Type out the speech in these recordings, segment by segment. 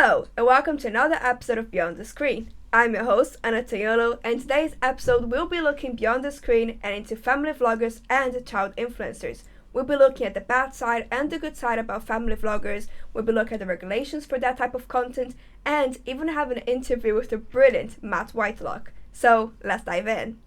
Hello, and welcome to another episode of Beyond the Screen. I'm your host, Anna Tayolo, and today's episode we'll be looking beyond the screen and into family vloggers and child influencers. We'll be looking at the bad side and the good side about family vloggers, we'll be looking at the regulations for that type of content, and even have an interview with the brilliant Matt Whitelock. So, let's dive in.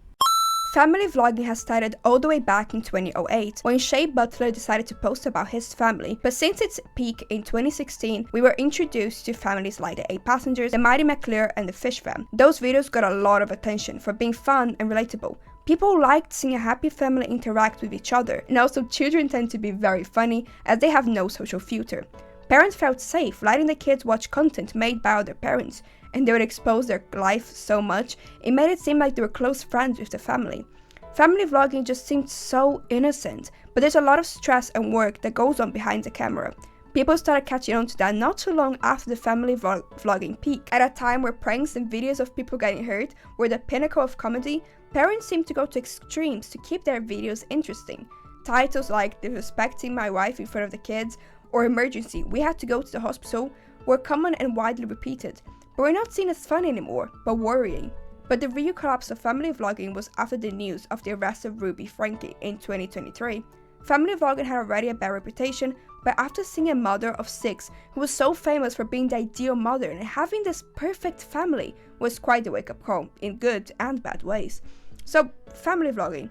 Family vlogging has started all the way back in 2008 when Shea Butler decided to post about his family, but since its peak in 2016, we were introduced to families like the 8 Passengers, the Mighty McClure, and the Fish Fam. Those videos got a lot of attention for being fun and relatable. People liked seeing a happy family interact with each other, and also children tend to be very funny as they have no social filter. Parents felt safe letting the kids watch content made by other parents, and they would expose their life so much, it made it seem like they were close friends with the family. Family vlogging just seemed so innocent, but there's a lot of stress and work that goes on behind the camera. People started catching on to that not too long after the family vlogging peak. At a time where pranks and videos of people getting hurt were the pinnacle of comedy, parents seemed to go to extremes to keep their videos interesting. Titles like "disrespecting my wife in front of the kids" or "emergency, we had to go to the hospital" were common and widely repeated, but were not seen as fun anymore, but worrying. But the real collapse of family vlogging was after the news of the arrest of Ruby Franke in 2023. Family vlogging had already a bad reputation, but after seeing a mother of 6 who was so famous for being the ideal mother and having this perfect family was quite a wake-up call, in good and bad ways. So, family vlogging,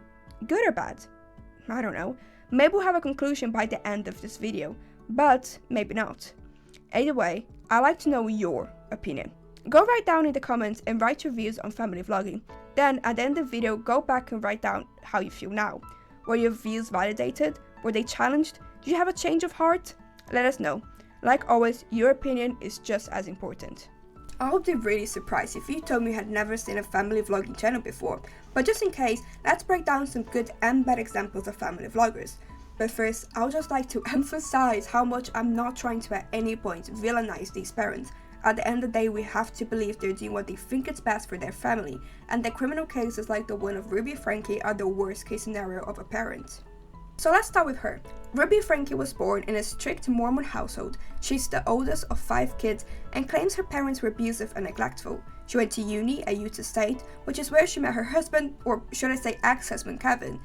good or bad? I don't know. Maybe we'll have a conclusion by the end of this video, but maybe not. Either way, I'd like to know your opinion. Go right down in the comments and write your views on family vlogging. Then, at the end of the video, go back and write down how you feel now. Were your views validated? Were they challenged? Did you have a change of heart? Let us know. Like always, your opinion is just as important. I would be really surprised if you told me you had never seen a family vlogging channel before, but just in case, let's break down some good and bad examples of family vloggers. But first, I would just like to emphasize how much I'm not trying to at any point villainize these parents. At the end of the day, we have to believe they're doing what they think is best for their family, and that criminal cases like the one of Ruby Franke are the worst case scenario of a parent. So let's start with her. Ruby Franke was born in a strict Mormon household. She's the oldest of 5 kids and claims her parents were abusive and neglectful. She went to uni at Utah State, which is where she met her husband, or should I say ex-husband, Kevin.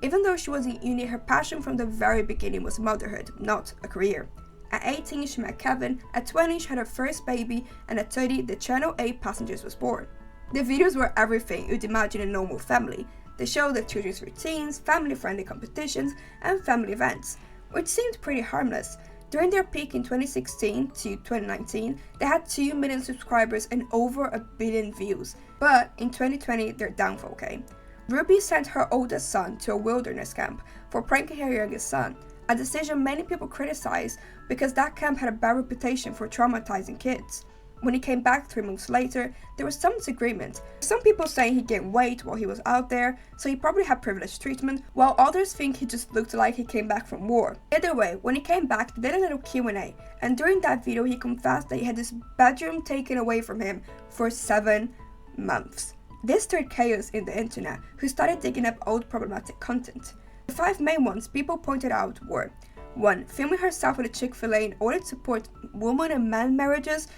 Even though she was in uni, her passion from the very beginning was motherhood, not a career. At 18, she met Kevin, at 20, she had her first baby, and at 30, the channel 8 Passengers was born. The videos were everything you'd imagine a normal family. They showed the children's routines, family-friendly competitions, and family events, which seemed pretty harmless. During their peak in 2016 to 2019, they had 2 million subscribers and over 1 billion views. But in 2020, their downfall came. Ruby sent her oldest son to a wilderness camp for pranking her youngest son, a decision many people criticized because that camp had a bad reputation for traumatizing kids. When he came back 3 months later, there was some disagreement. Some people saying he gained weight while he was out there, so he probably had privileged treatment, while others think he just looked like he came back from war. Either way, when he came back, they did a little Q&A, and during that video he confessed that he had his bedroom taken away from him for 7 months. This stirred chaos in the internet, who started digging up old problematic content. The 5 main ones people pointed out were: 1. Filming herself with a Chick-fil-A in order to support woman and man marriages,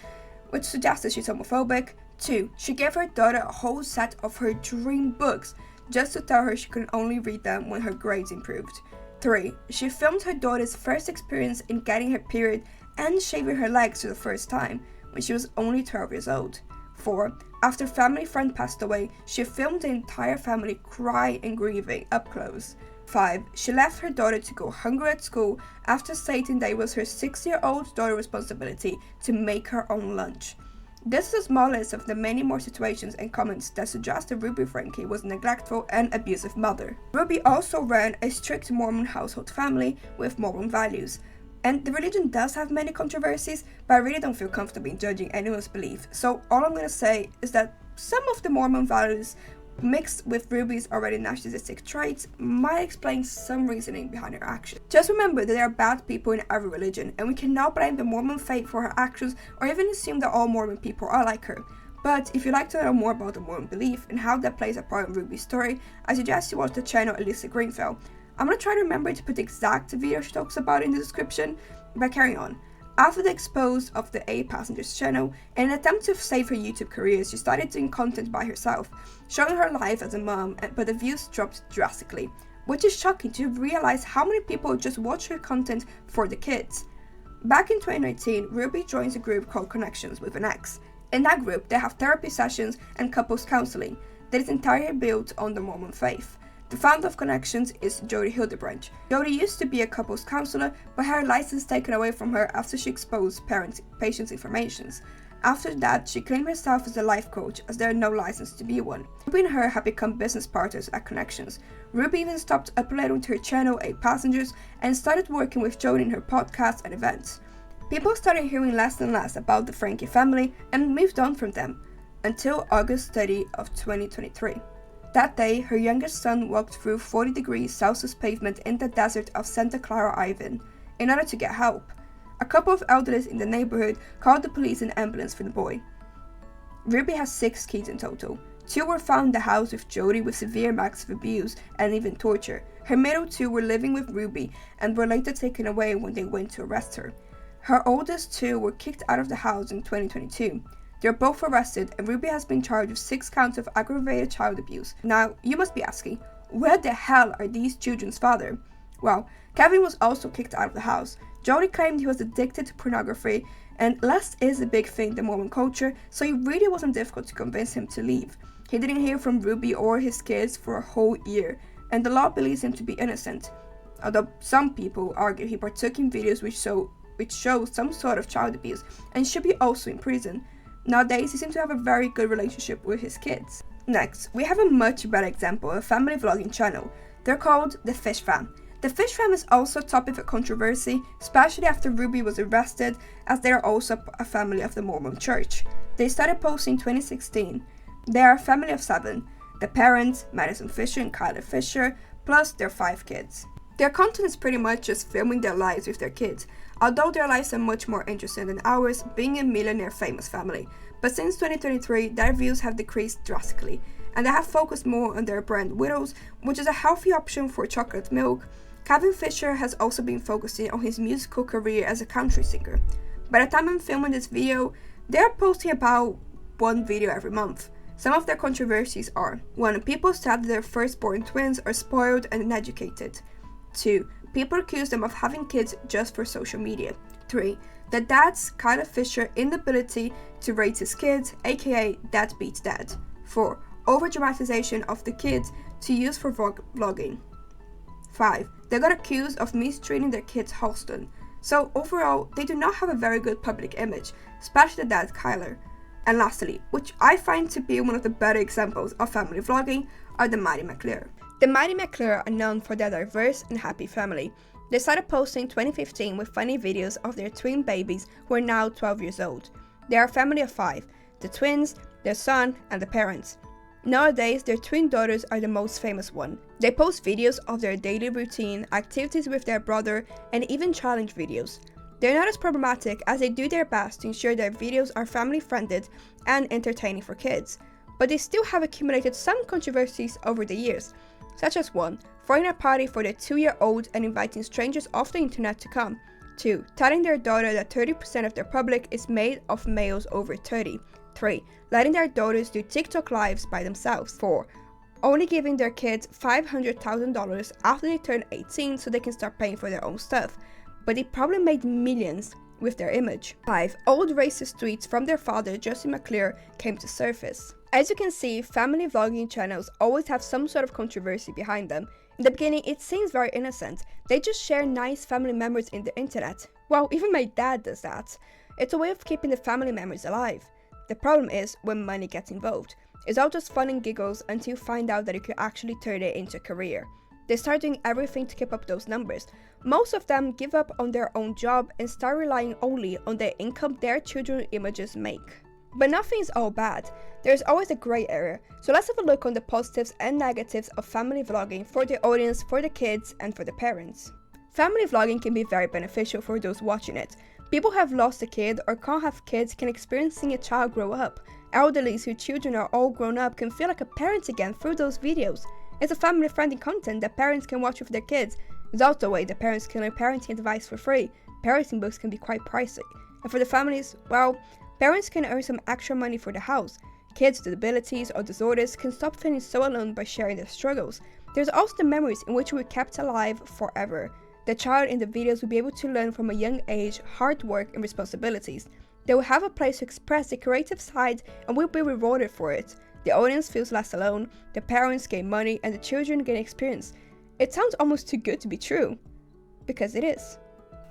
which suggests that she's homophobic. 2. She gave her daughter a whole set of her dream books, just to tell her she could only read them when her grades improved. 3. She filmed her daughter's first experience in getting her period and shaving her legs for the first time, when she was only 12 years old. 4. After family friend passed away, she filmed the entire family cry and grieving up close. 5. She left her daughter to go hungry at school after stating that it was her 6-year-old daughter's responsibility to make her own lunch. This is a small list of the many more situations and comments that suggest that Ruby Franke was a neglectful and abusive mother. Ruby also ran a strict Mormon household family with Mormon values. And the religion does have many controversies, but I really don't feel comfortable in judging anyone's belief. So all I'm going to say is that some of the Mormon values mixed with Ruby's already narcissistic traits might explain some reasoning behind her actions. Just remember that there are bad people in every religion, and we cannot blame the Mormon faith for her actions or even assume that all Mormon people are like her. But if you'd like to know more about the Mormon belief and how that plays a part in Ruby's story, I suggest you watch the channel Alyssa Greenfield. I'm gonna try to remember to put the exact video she talks about in the description, but carrying on. After the expose of the 8 Passengers channel, in an attempt to save her YouTube career, she started doing content by herself, showing her life as a mom, but the views dropped drastically, which is shocking to realize how many people just watch her content for the kids. Back in 2019, Ruby joins a group called Connections with an X. In that group, they have therapy sessions and couples counseling that is entirely built on the Mormon faith. The founder of Connections is Jody Hildebrandt. Jody used to be a couples counselor, but had her license taken away from her after she exposed patients' information. After that, she claimed herself as a life coach, as there are no license to be one. Ruby and her have become business partners at Connections. Ruby even stopped uploading to her channel 8 Passengers and started working with Jody in her podcasts and events. People started hearing less and less about the Frankie family and moved on from them, until August 30 of 2023. That day, her youngest son walked through 40 degrees Celsius pavement in the desert of Santa Clara Island in order to get help. A couple of elders in the neighborhood called the police and ambulance for the boy. Ruby has 6 kids in total. 2 were found in the house with Jody with severe marks of abuse and even torture. Her middle 2 were living with Ruby and were later taken away when they went to arrest her. Her oldest 2 were kicked out of the house in 2022. They were both arrested, and Ruby has been charged with 6 counts of aggravated child abuse. Now, you must be asking, where the hell are these children's father? Well, Kevin was also kicked out of the house. Jody claimed he was addicted to pornography, and lust is a big thing in the Mormon culture, so it really wasn't difficult to convince him to leave. He didn't hear from Ruby or his kids for a whole year, and the law believes him to be innocent. Although some people argue he partook in videos which show some sort of child abuse and should be also in prison. Nowadays, he seems to have a very good relationship with his kids. Next, we have a much better example of a family vlogging channel. They're called The Fish Fam. The Fish Fam is also a topic of controversy, especially after Ruby was arrested, as they are also a family of the Mormon Church. They started posting in 2016. They are a family of 7. The parents, Madison Fisher and Kyler Fisher, plus their 5 kids. Their content is pretty much just filming their lives with their kids, although their lives are much more interesting than ours, being a millionaire famous family. But since 2023, their views have decreased drastically, and they have focused more on their brand Widows, which is a healthy option for chocolate milk. Kevin Fisher has also been focusing on his musical career as a country singer. By the time I'm filming this video, they are posting about 1 video every month. Some of their controversies are: 1. People said that their firstborn twins are spoiled and uneducated. 2. People accuse them of having kids just for social media. 3. The dad's, Kyler Fisher, inability to raise his kids, aka dad beats dad. 4. Over-dramatization of the kids to use for vlogging. 5. They got accused of mistreating their kids Halston. So overall, they do not have a very good public image, especially the dad Kyler. And lastly, which I find to be one of the better examples of family vlogging, are the Mighty McClure. The Mighty McClure are known for their diverse and happy family. They started posting in 2015 with funny videos of their twin babies who are now 12 years old. They are a family of 5, the twins, their son, and the parents. Nowadays, their twin daughters are the most famous one. They post videos of their daily routine, activities with their brother, and even challenge videos. They're not as problematic as they do their best to ensure their videos are family-friendly and entertaining for kids, but they still have accumulated some controversies over the years, such as 1. Throwing a party for their 2-year-old and inviting strangers off the internet to come. 2. Telling their daughter that 30% of their public is made of males over 30. 3. Letting their daughters do TikTok lives by themselves. 4. Only giving their kids $500,000 after they turn 18 so they can start paying for their own stuff, but they probably made millions with their image. 5. Old racist tweets from their father, Justin McClure, came to surface. As you can see, family vlogging channels always have some sort of controversy behind them. In the beginning, it seems very innocent. They just share nice family memories in the internet. Well, even my dad does that. It's a way of keeping the family memories alive. The problem is when money gets involved. It's all just fun and giggles until you find out that you could actually turn it into a career. They start doing everything to keep up those numbers. Most of them give up on their own job and start relying only on the income their children's images make. But nothing is all bad. There's always a gray area, so let's have a look on the positives and negatives of family vlogging for the audience, for the kids, and for the parents. Family vlogging can be very beneficial for those watching it. People who have lost a kid or can't have kids can experience seeing a child grow up. Elderlies whose children are all grown up can feel like a parent again through those videos. It's a family-friendly content that parents can watch with their kids. It's also a way that parents can learn parenting advice for free. parenting books can be quite pricey. And for the families, well, parents can earn some extra money for the house. Kids with disabilities or disorders can stop feeling so alone by sharing their struggles. There's also the memories in which we're kept alive forever. The child in the videos will be able to learn from a young age hard work and responsibilities. They will have a place to express their creative side and will be rewarded for it. The audience feels less alone, the parents gain money, and the children gain experience. It sounds almost too good to be true. Because it is.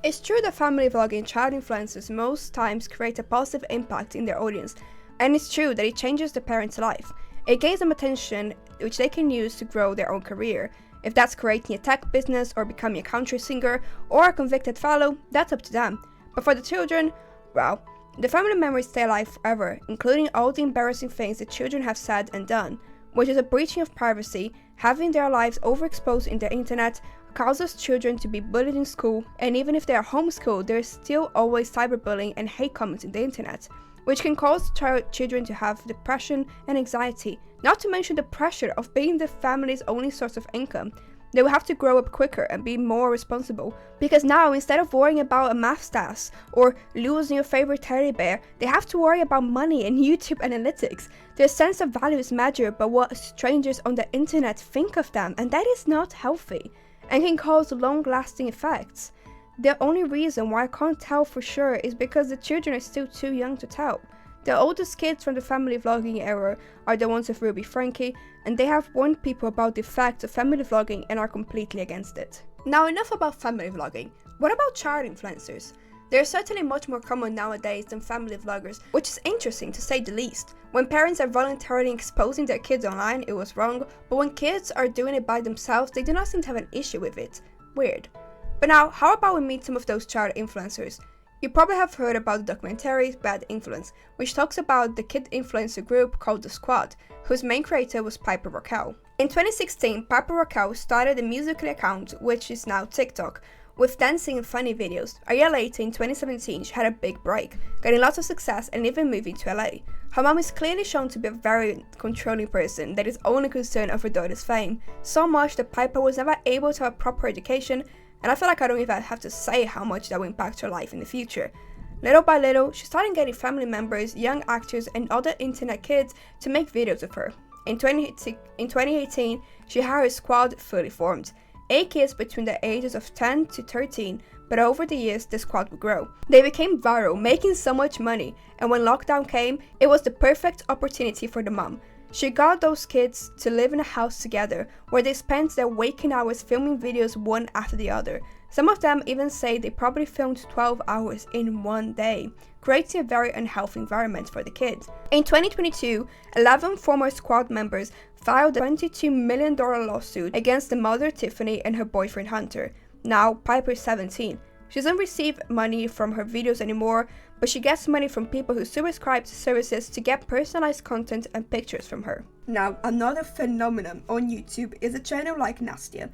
It's true that family vlogging and child influencers most times create a positive impact in their audience, and it's true that it changes the parent's life. It gains them attention which they can use to grow their own career. If that's creating a tech business or becoming a country singer or a convicted fellow, that's up to them. But for the children, well, the family memories stay alive forever, including all the embarrassing things the children have said and done, which is a breaching of privacy, having their lives overexposed in the internet, causes children to be bullied in school, and even if they are homeschooled, there's still always cyberbullying and hate comments in the internet, which can cause children to have depression and anxiety, not to mention the pressure of being the family's only source of income. They will have to grow up quicker and be more responsible, because now instead of worrying about a math test or losing your favorite teddy bear, they have to worry about money and YouTube analytics. Their sense of value is measured by what strangers on the internet think of them, and that is not healthy and can cause long-lasting effects. The only reason why I can't tell for sure is because the children are still too young to tell. The oldest kids from the family vlogging era are the ones of Ruby Frankie, and they have warned people about the effects of family vlogging and are completely against it. Now enough about family vlogging. What about child influencers? They are certainly much more common nowadays than family vloggers, which is interesting to say the least. When parents are voluntarily exposing their kids online, it was wrong, but when kids are doing it by themselves, they do not seem to have an issue with it. Weird. But now, how about we meet some of those child influencers? You probably have heard about the documentary Bad Influence, which talks about the kid influencer group called The Squad, whose main creator was Piper Raquel. In 2016, Piper Raquel started a Musical.ly account, which is now TikTok, with dancing and funny videos. A year later, in 2017, she had a big break, getting lots of success and even moving to LA. Her mom is clearly shown to be a very controlling person that is only concerned of her daughter's fame, so much that Piper was never able to have a proper education, and I feel like I don't even have to say how much that will impact her life in the future. Little by little, she started getting family members, young actors, and other internet kids to make videos of her. In 2018, she had her squad fully formed. 8 kids between the ages of 10 to 13, but over the years the squad would grow. They became viral, making so much money, and when lockdown came, it was the perfect opportunity for the mom. She got those kids to live in a house together, where they spent their waking hours filming videos one after the other. Some of them even say they probably filmed 12 hours in one day, creating a very unhealthy environment for the kids. In 2022, 11 former squad members filed a $22 million lawsuit against the mother Tiffany and her boyfriend Hunter. Now, Piper is 17. She doesn't receive money from her videos anymore, but she gets money from people who subscribe to services to get personalized content and pictures from her. Now, another phenomenon on YouTube is a channel like Nastia.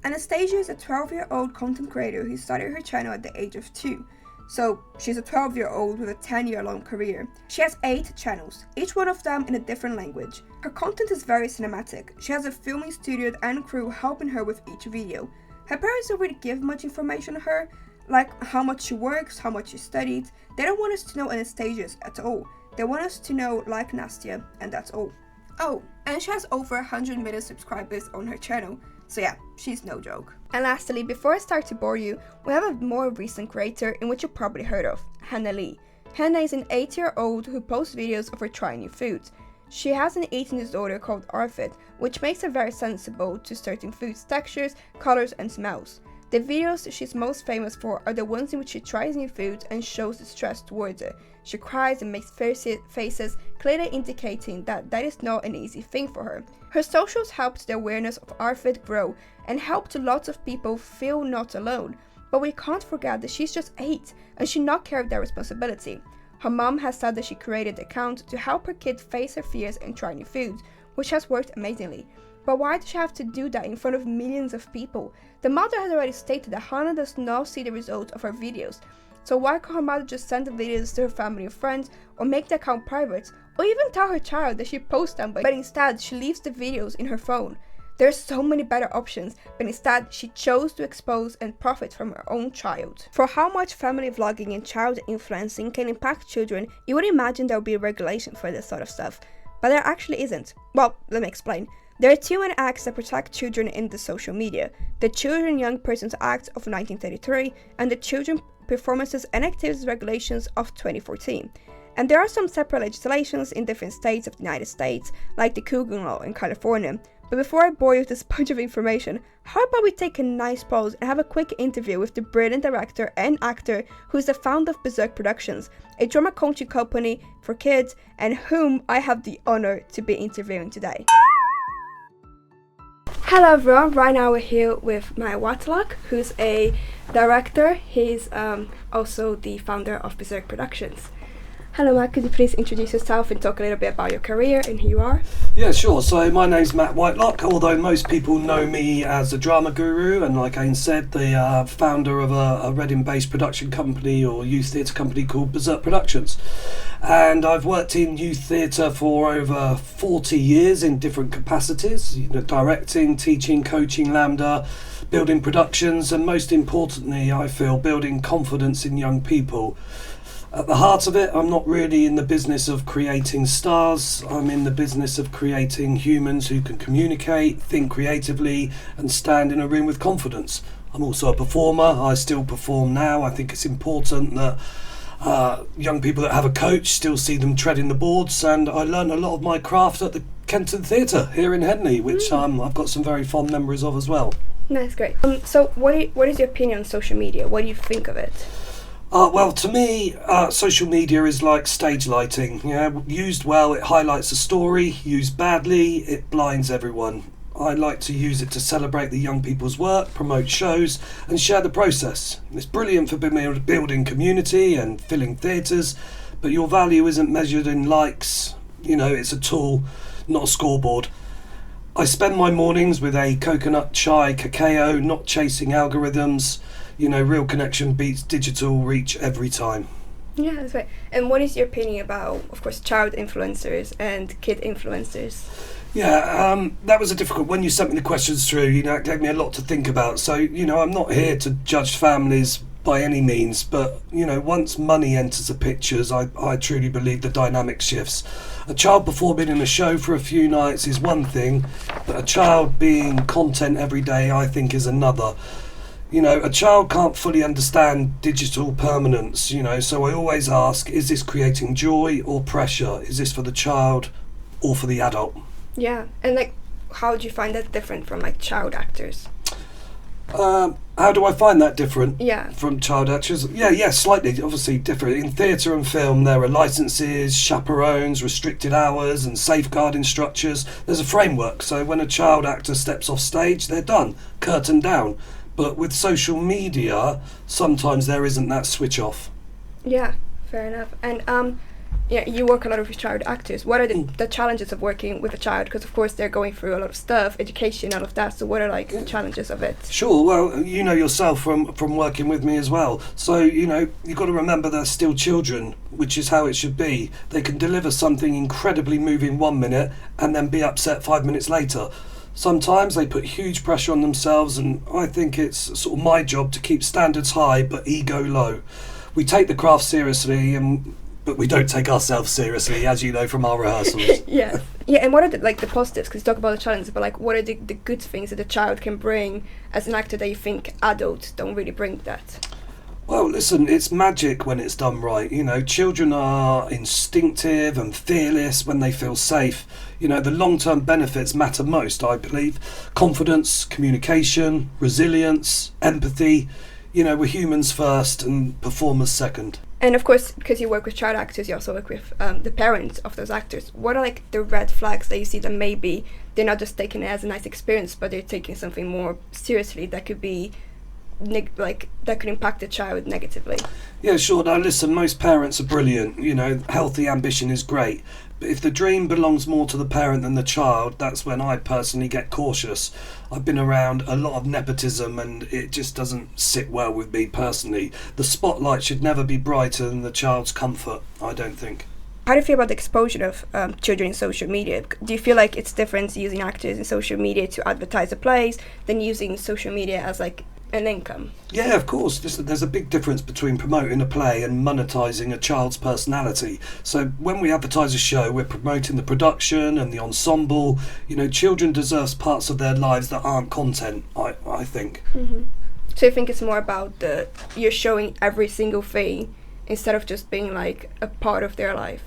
Anastasia is a 12-year-old content creator who started her channel at the age of 2. So, she's a 12-year-old with a 10-year-long career. She has 8 channels, each one of them in a different language. Her content is very cinematic. She has a filming studio and crew helping her with each video. Her parents don't really give much information on her, like how much she works, how much she studied. They don't want us to know Anastasia's at all. They want us to know like Nastia, and that's all. Oh, and she has over 100 million subscribers on her channel. So yeah, she's no joke. And lastly, before I start to bore you, we have a more recent creator in which you probably heard of, Hannah Lee. Hannah is an 8-year-old who posts videos of her trying new foods. She has an eating disorder called ARFID, which makes her very sensible to certain foods' textures, colors, and smells. The videos she's most famous for are the ones in which she tries new foods and shows distress towards it. She cries and makes faces, clearly indicating that that is not an easy thing for her. Her socials helped the awareness of ARFID grow and helped lots of people feel not alone. But we can't forget that she's just 8 and should not carry that responsibility. Her mom has said that she created the account to help her kid face her fears and try new foods, which has worked amazingly. But why does she have to do that in front of millions of people? The mother has already stated that Hannah does not see the results of her videos. So why can't her mother just send the videos to her family or friends, or make the account private, or even tell her child that she posts them, but instead she leaves the videos in her phone? There's so many better options, but instead she chose to expose and profit from her own child. For how much family vlogging and child influencing can impact children, you would imagine there would be a regulation for this sort of stuff, but there actually isn't. Well, let me explain. There are two main acts that protect children in the social media: the Children and Young Persons Act of 1933 and the Children Performances and Activities Regulations of 2014. And there are some separate legislations in different states of the United States, like the Coogan Law in California. But before I bore you with this bunch of information, how about we take a nice pause and have a quick interview with the brilliant director and actor who is the founder of Berserk Productions, a drama coaching company for kids, and whom I have the honor to be interviewing today. Hello everyone, right now we're here with Matt Whitelock, who's a director. He's also the founder of Berserk Productions. Hello Matt, could you please introduce yourself and talk a little bit about your career and who you are? Yeah, sure. So my name's Matt Whitelock, although most people know me as a drama guru, and like Ain said, the founder of a Reading-based production company or youth theatre company called Berserk Productions. And I've worked in youth theatre for over 40 years in different capacities, directing, teaching, coaching LAMDA, building productions, and most importantly, I feel, building confidence in young people. At the heart of it, I'm not really in the business of creating stars. I'm in the business of creating humans who can communicate, think creatively, and stand in a room with confidence. I'm also a performer. I still perform now. I think it's important that young people that have a coach still see them treading the boards, and I learned a lot of my craft at the Kenton Theatre here in Henley, which I've got some very fond memories of as well. That's great. So what is your opinion on social media? What do you think of it? Well, to me, social media is like stage lighting. Used well, it highlights a story. Used badly, it blinds everyone. I like to use it to celebrate the young people's work, promote shows, and share the process. It's brilliant for building community and filling theatres, but your value isn't measured in likes. It's a tool, not a scoreboard. I spend my mornings with a coconut chai cacao, not chasing algorithms. Real connection beats digital reach every time. Yeah, that's right. And what is your opinion about, of course, child influencers and kid influencers? Yeah, that was a difficult. When you sent me the questions through, it gave me a lot to think about. So, I'm not here to judge families by any means, but, once money enters the pictures, I truly believe the dynamic shifts. A child performing in a show for a few nights is one thing, but a child being content every day, I think, is another. A child can't fully understand digital permanence, so I always ask, is this creating joy or pressure? Is this for the child or for the adult? Yeah, and how do you find that different from child actors? How do I find that different from child actors? Yeah, slightly, obviously different. In theatre and film, there are licenses, chaperones, restricted hours, and safeguarding structures. There's a framework, so when a child actor steps off stage, they're done, curtain down. But with social media, sometimes there isn't that switch off. Yeah, fair enough. And you work a lot with child actors. What are the challenges of working with a child? Because of course they're going through a lot of stuff, education, all of that. So what are the challenges of it? Sure. Well, yourself from working with me as well. So you've got to remember they're still children, which is how it should be. They can deliver something incredibly moving 1 minute and then be upset 5 minutes later. Sometimes they put huge pressure on themselves, and I think it's sort of my job to keep standards high but ego low. We take the craft seriously, but we don't take ourselves seriously, as you know from our rehearsals. Yeah, and what are the positives? Because you talk about the challenges, but what are the good things that the child can bring as an actor that you think adults don't really bring that? Well, listen, it's magic when it's done right. Children are instinctive and fearless when they feel safe. The long-term benefits matter most, I believe. Confidence, communication, resilience, empathy. We're humans first and performers second. And of course, because you work with child actors, you also work with the parents of those actors. What are the red flags that you see that maybe they're not just taking it as a nice experience, but they're taking something more seriously that could be that could impact the child negatively? Yeah, sure. Now listen, most parents are brilliant. Healthy ambition is great. But if the dream belongs more to the parent than the child, that's when I personally get cautious. I've been around a lot of nepotism and it just doesn't sit well with me personally. The spotlight should never be brighter than the child's comfort, I don't think. How do you feel about the exposure of children in social media? Do you feel like it's different using actors in social media to advertise the plays than using social media as like an income? Yeah, of course. There's a big difference between promoting a play and monetising a child's personality. So when we advertise a show, we're promoting the production and the ensemble. You know, children deserve parts of their lives that aren't content, I think. Mm-hmm. So you think it's more about you're showing every single thing instead of just being like a part of their life?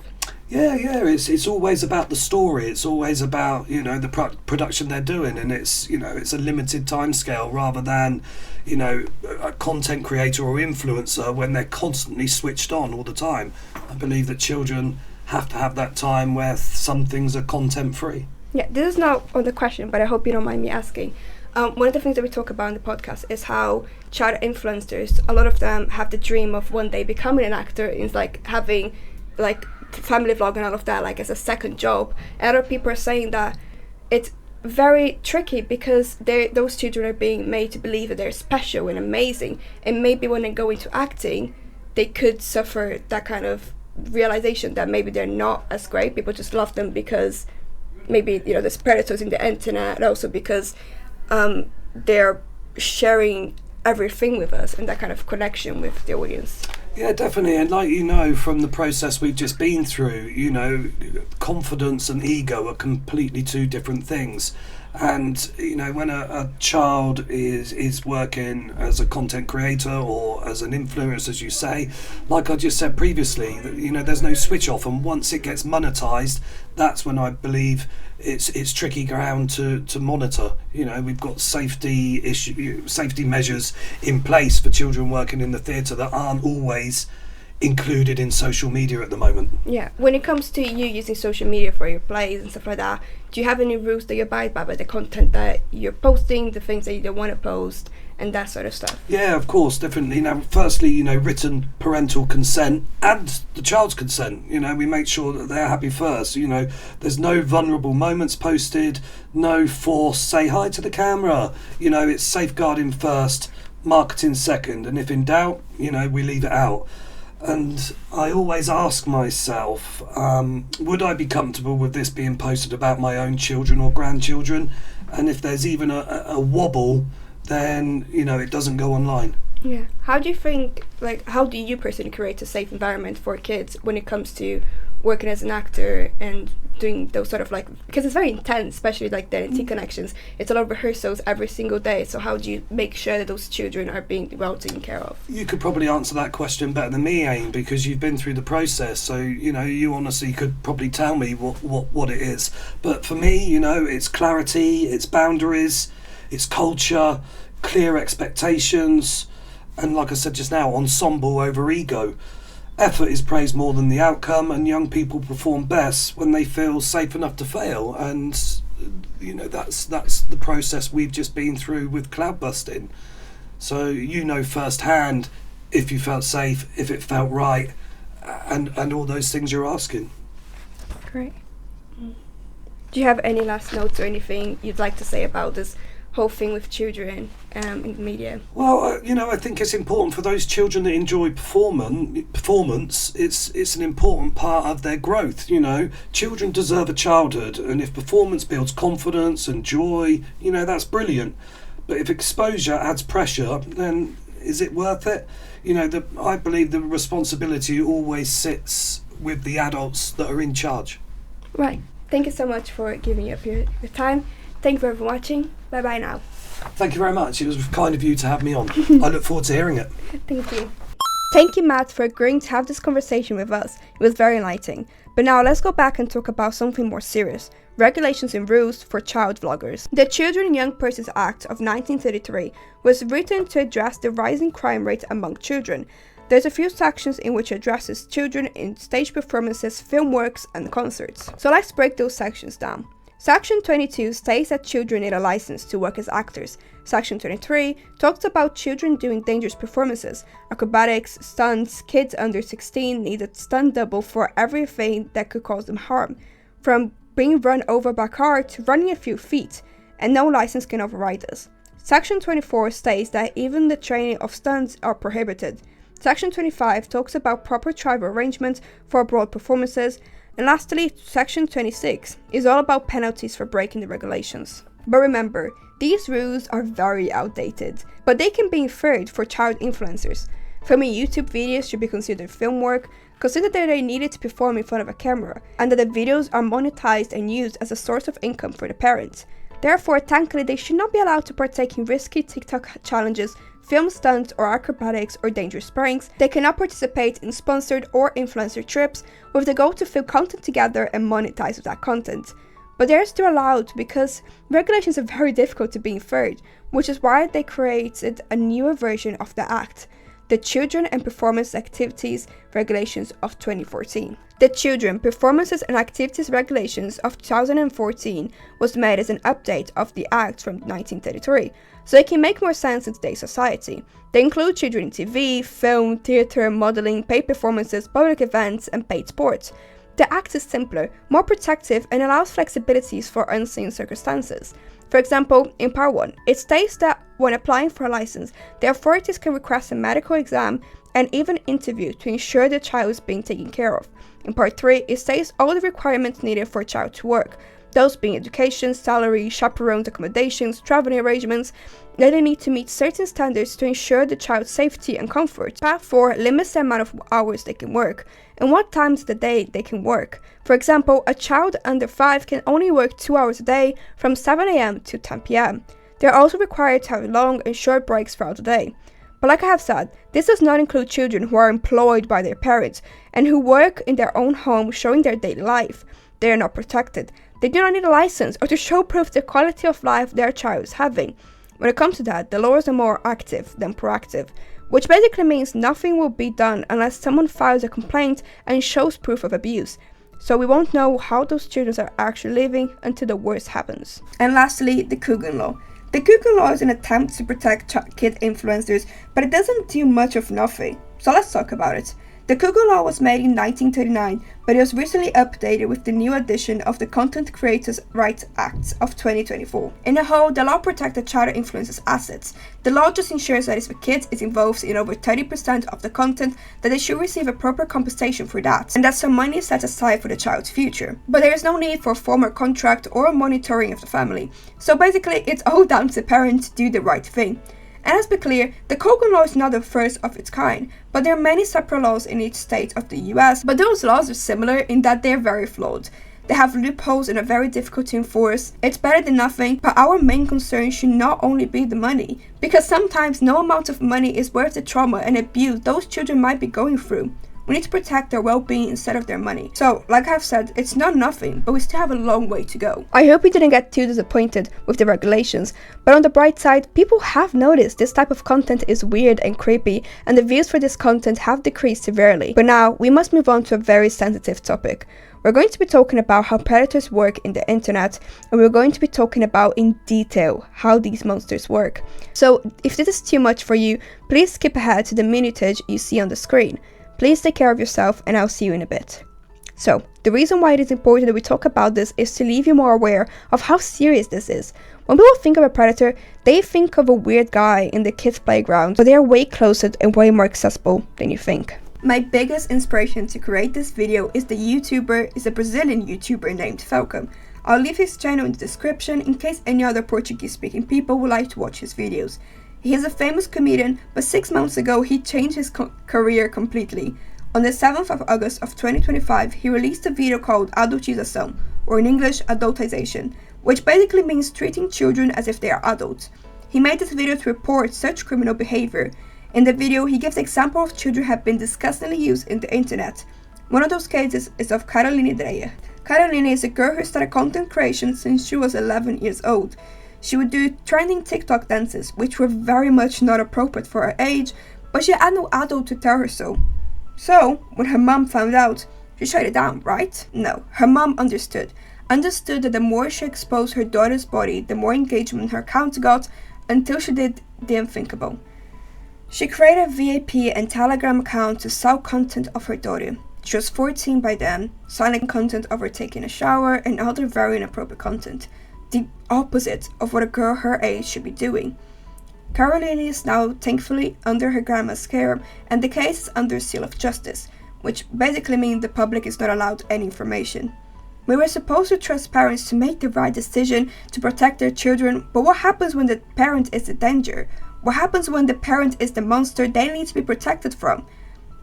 Yeah, it's always about the story. It's always about, you know, the production they're doing, and it's, you know, it's a limited time scale rather than, you know, a content creator or influencer when they're constantly switched on all the time. I believe that children have to have that time where some things are content free. Yeah, this is not on the question, but I hope you don't mind me asking. One of the things that we talk about in the podcast is how child influencers, a lot of them have the dream of one day becoming an actor, and like having like family vlog and all of that like as a second job. And other people are saying that it's very tricky because those children are being made to believe that they're special and amazing, and maybe when they go into acting they could suffer that kind of realization that maybe they're not as great. People just love them because maybe, you know, there's predators in the internet, and also because they're sharing everything with us and that kind of connection with the audience. Yeah, definitely. And like, you know, from the process we've just been through, you know, confidence and ego are completely two different things. And, you know, when a child is working as a content creator or as an influencer, as you say, like I just said previously, you know, there's no switch off. And once it gets monetized, that's when I believe it's tricky ground to monitor. You know, we've got safety measures in place for children working in the theatre that aren't always included in social media at the moment. Yeah, when it comes to you using social media for your plays and stuff like that, do you have any rules that you abide by the content that you're posting, the things that you don't want to post, and that sort of stuff? Yeah, of course, definitely. Now, firstly, you know, written parental consent and the child's consent. You know, we make sure that they're happy first. You know, there's no vulnerable moments posted, no force, say hi to the camera. You know, it's safeguarding first, marketing second, and if in doubt, you know, we leave it out. And I always ask myself, would I be comfortable with this being posted about my own children or grandchildren? And if there's even a wobble, then, you know, it doesn't go online. Yeah. How do you think, like, how do you personally create a safe environment for kids when it comes to working as an actor and doing those sort of like, because it's very intense, especially like the NT connections, it's a lot of rehearsals every single day, so how do you make sure that those children are being well taken care of? You could probably answer that question better than me, Aim, because you've been through the process, so, you know, you honestly could probably tell me what it is. But for me, you know, it's clarity, it's boundaries, it's culture, clear expectations, and like I said just now, ensemble over ego. Effort is praised more than the outcome, and young people perform best when they feel safe enough to fail. And, you know, that's the process we've just been through with Cloudbusting. So you know firsthand if you felt safe, if it felt right, and all those things you're asking. Great. Do you have any last notes or anything you'd like to say about this whole thing with children in the media? Well, you know, I think it's important for those children that enjoy performance. It's an important part of their growth. You know, children deserve a childhood, and if performance builds confidence and joy, you know, that's brilliant. But if exposure adds pressure, then is it worth it? You know, I believe the responsibility always sits with the adults that are in charge. Right. Thank you so much for giving up your time. Thank you for watching. Bye bye now. Thank you very much. It was kind of you to have me on. I look forward to hearing it. Thank you. Thank you, Matt, for agreeing to have this conversation with us. It was very enlightening. But now let's go back and talk about something more serious. Regulations and rules for child vloggers. The Children and Young Persons Act of 1933 was written to address the rising crime rate among children. There's a few sections in which it addresses children in stage performances, film works, and concerts. So let's break those sections down. Section 22 states that children need a license to work as actors. Section 23 talks about children doing dangerous performances, acrobatics, stunts. Kids under 16 need a stunt double for everything that could cause them harm, from being run over by a car to running a few feet, and no license can override this. Section 24 states that even the training of stunts are prohibited. Section 25 talks about proper tribal arrangements for abroad performances, and lastly, Section 26 is all about penalties for breaking the regulations. But remember, these rules are very outdated, but they can be inferred for child influencers. Filming YouTube videos should be considered film work, consider that they needed to perform in front of a camera, and that the videos are monetized and used as a source of income for the parents. Therefore, technically, they should not be allowed to partake in risky TikTok challenges, film stunts or acrobatics or dangerous pranks. They cannot participate in sponsored or influencer trips with the goal to film content together and monetize with that content. But they are still allowed because regulations are very difficult to be inferred, which is why they created a newer version of the Act, the Children and Performance Activities Regulations of 2014. The Children, Performances and Activities Regulations of 2014 was made as an update of the Act from 1933, so it can make more sense in today's society. They include children in TV, film, theatre, modeling, paid performances, public events, and paid sports. The Act is simpler, more protective, and allows flexibilities for unseen circumstances. For example, in Part 1, it states that when applying for a license, the authorities can request a medical exam and even interview to ensure the child is being taken care of. In Part 3, it states all the requirements needed for a child to work, those being education, salary, chaperones, accommodations, traveling arrangements, that they need to meet certain standards to ensure the child's safety and comfort. Part 4 limits the amount of hours they can work and what times of the day they can work. For example, a child under 5 can only work 2 hours a day from 7 a.m. to 10 p.m. They are also required to have long and short breaks throughout the day. But like I have said, this does not include children who are employed by their parents and who work in their own home showing their daily life. They are not protected. They do not need a license or to show proof the quality of life their child is having. When it comes to that, the laws are more active than proactive, which basically means nothing will be done unless someone files a complaint and shows proof of abuse. So we won't know how those children are actually living until the worst happens. And lastly, the Coogan Law. The Coogan Law is an attempt to protect kid influencers, but it doesn't do much of nothing. So let's talk about it. The Coogan Law was made in 1939, but it was recently updated with the new edition of the Content Creators' Rights Act of 2024. In a whole, the law protects child influencers' assets. The law just ensures that if a kid is involved in over 30% of the content, that they should receive a proper compensation for that, and that some money is set aside for the child's future. But there is no need for a formal contract or monitoring of the family. So basically, it's all down to the parent to do the right thing. And let's be clear, the Coogan Law is not the first of its kind, but there are many separate laws in each state of the US, but those laws are similar in that they are very flawed. They have loopholes and are very difficult to enforce. It's better than nothing, but our main concern should not only be the money, because sometimes no amount of money is worth the trauma and abuse those children might be going through. We need to protect their well-being instead of their money. So, like I've said, it's not nothing, but we still have a long way to go. I hope you didn't get too disappointed with the regulations, but on the bright side, people have noticed this type of content is weird and creepy, and the views for this content have decreased severely. But now, we must move on to a very sensitive topic. We're going to be talking about how predators work in the internet, and we're going to be talking about in detail how these monsters work. So, if this is too much for you, please skip ahead to the minutage you see on the screen. Please take care of yourself, and I'll see you in a bit. So, the reason why it is important that we talk about this is to leave you more aware of how serious this is. When people think of a predator, they think of a weird guy in the kids' playground, but they are way closer and way more accessible than you think. My biggest inspiration to create this video is a Brazilian YouTuber named Falcon. I'll leave his channel in the description in case any other Portuguese-speaking people would like to watch his videos. He is a famous comedian, but 6 months ago he changed his career completely. On the 7th of August of 2025, he released a video called Adultização, or in English, adultization, which basically means treating children as if they are adults. He made this video to report such criminal behavior. In the video, he gives example of children have been disgustingly used in the internet. One of those cases is of Caroline Dreyer. Caroline is a girl who started content creation since she was 11 years old. She would do trending TikTok dances, which were very much not appropriate for her age, but she had no adult to tell her so. So, when her mom found out, she shut it down, right? No, her mom understood that the more she exposed her daughter's body, the more engagement her account got, until she did the unthinkable. She created a VIP and Telegram account to sell content of her daughter. She was 14 by then, selling content of her taking a shower and other very inappropriate content. The opposite of what a girl her age should be doing. Caroline is now thankfully under her grandma's care, and the case is under seal of justice, which basically means the public is not allowed any information. We were supposed to trust parents to make the right decision to protect their children, but what happens when the parent is the danger? What happens when the parent is the monster they need to be protected from?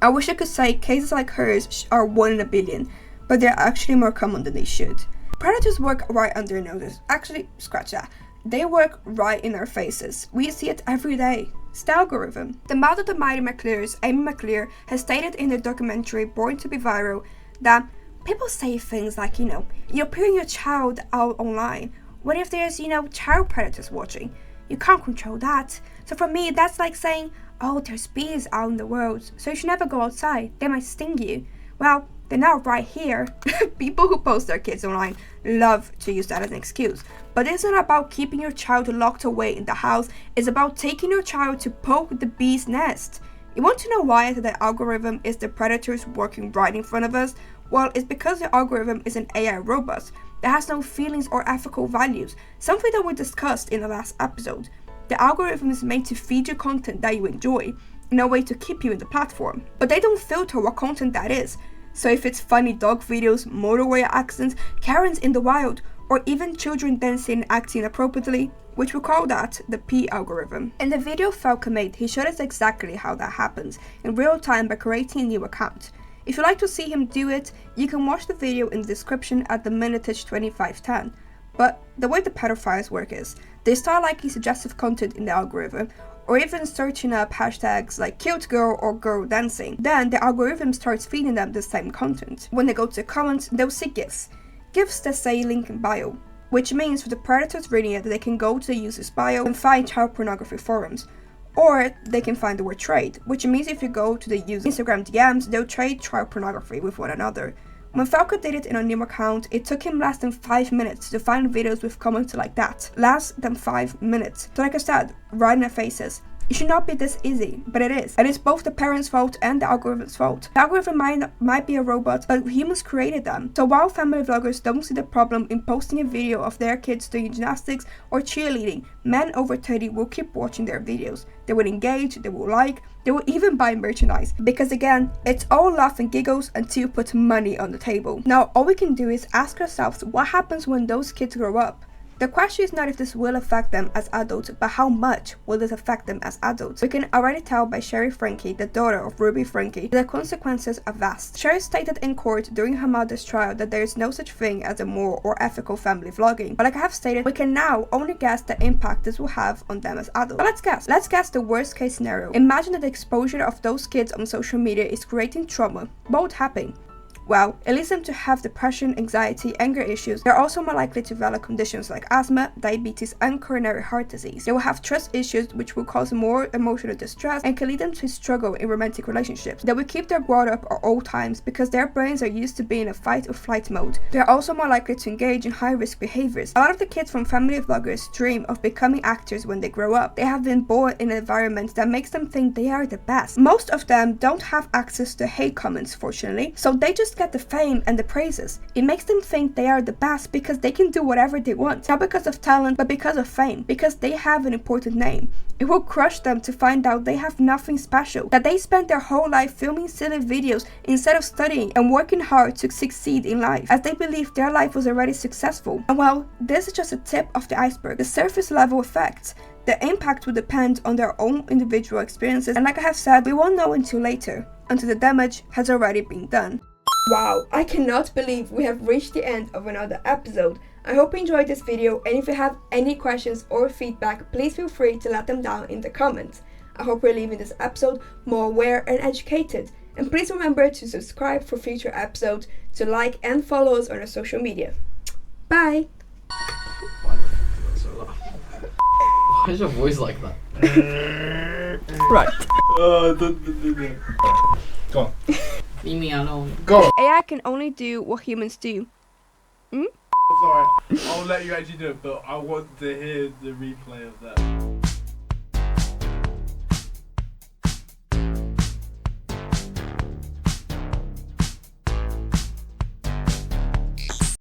I wish I could say cases like hers are 1 in a billion, but they're actually more common than they should. Predators work right under our noses. Actually, scratch that. They work right in our faces. We see it every day. It's the algorithm. The mother of the Mighty McClears, Amy McClear, has stated in the documentary Born to be Viral that people say things like, you're putting your child out online. What if there's, child predators watching? You can't control that. So for me, that's like saying, oh, there's bees out in the world, so you should never go outside. They might sting you. Well, they're not right here. People who post their kids online love to use that as an excuse. But it's not about keeping your child locked away in the house. It's about taking your child to poke the bee's nest. You want to know why the algorithm is the predators working right in front of us? Well, it's because the algorithm is an AI robot that has no feelings or ethical values, something that we discussed in the last episode. The algorithm is made to feed you content that you enjoy, in a way to keep you in the platform. But they don't filter what content that is. So if it's funny dog videos, motorway accidents, Karens in the wild, or even children dancing and acting inappropriately, which we call that the P algorithm. In the video Falcon made, he showed us exactly how that happens in real time by creating a new account. If you'd like to see him do it, you can watch the video in the description at the minutage 2510. But the way the pedophiles work is, they start liking suggestive content in the algorithm, or even searching up hashtags like cute girl or girl dancing. Then the algorithm starts feeding them the same content. When they go to the comments, they'll see GIFs. GIFs that say link in bio, which means for the predators reading it, they can go to the user's bio and find child pornography forums. Or they can find the word trade, which means if you go to the user's Instagram DMs, they'll trade child pornography with one another. When Falco did it in a new account, it took him less than 5 minutes to find videos with comments like that. Less than 5 minutes. So like I said, right in their faces. It should not be this easy, but it is. And it's both the parents' fault and the algorithm's fault. The algorithm might be a robot, but humans created them. So while family vloggers don't see the problem in posting a video of their kids doing gymnastics or cheerleading, men over 30 will keep watching their videos. They will engage, they will like, they will even buy merchandise. Because again, it's all laugh and giggles until you put money on the table. Now, all we can do is ask ourselves what happens when those kids grow up. The question is not if this will affect them as adults, but how much will this affect them as adults. We can already tell by Sherry Frankie, the daughter of Ruby Frankie, that the consequences are vast. Sherry stated in court during her mother's trial that there is no such thing as a moral or ethical family vlogging. But like I have stated, we can now only guess the impact this will have on them as adults. But let's guess. Let's guess the worst case scenario. Imagine that the exposure of those kids on social media is creating trauma. What would happen? Well, it leads them to have depression, anxiety, anger issues. They're also more likely to develop conditions like asthma, diabetes, and coronary heart disease. They will have trust issues, which will cause more emotional distress and can lead them to struggle in romantic relationships. They will keep their guard up at all times because their brains are used to being in a fight or flight mode. They're also more likely to engage in high-risk behaviors. A lot of the kids from family vloggers dream of becoming actors when they grow up. They have been born in an environment that makes them think they are the best. Most of them don't have access to hate comments, fortunately, so they just get the fame and the praises. It makes them think they are the best because they can do whatever they want, not because of talent, but because of fame, because they have an important name. It will crush them to find out they have nothing special, that they spent their whole life filming silly videos instead of studying and working hard to succeed in life, as they believe their life was already successful. And well, this is just a tip of the iceberg, the surface level effects. The impact will depend on their own individual experiences, and like I have said, we won't know until later, until the damage has already been done. Wow, I cannot believe we have reached the end of another episode. I hope you enjoyed this video, and if you have any questions or feedback, please feel free to let them down in the comments. I hope you're leaving this episode more aware and educated. And please remember to subscribe for future episodes, to like and follow us on our social media. Bye! Why is your voice like that? Right. Go on. Leave me alone. Go. AI can only do what humans do. Sorry, I'll let you actually do it, but I want to hear the replay of that.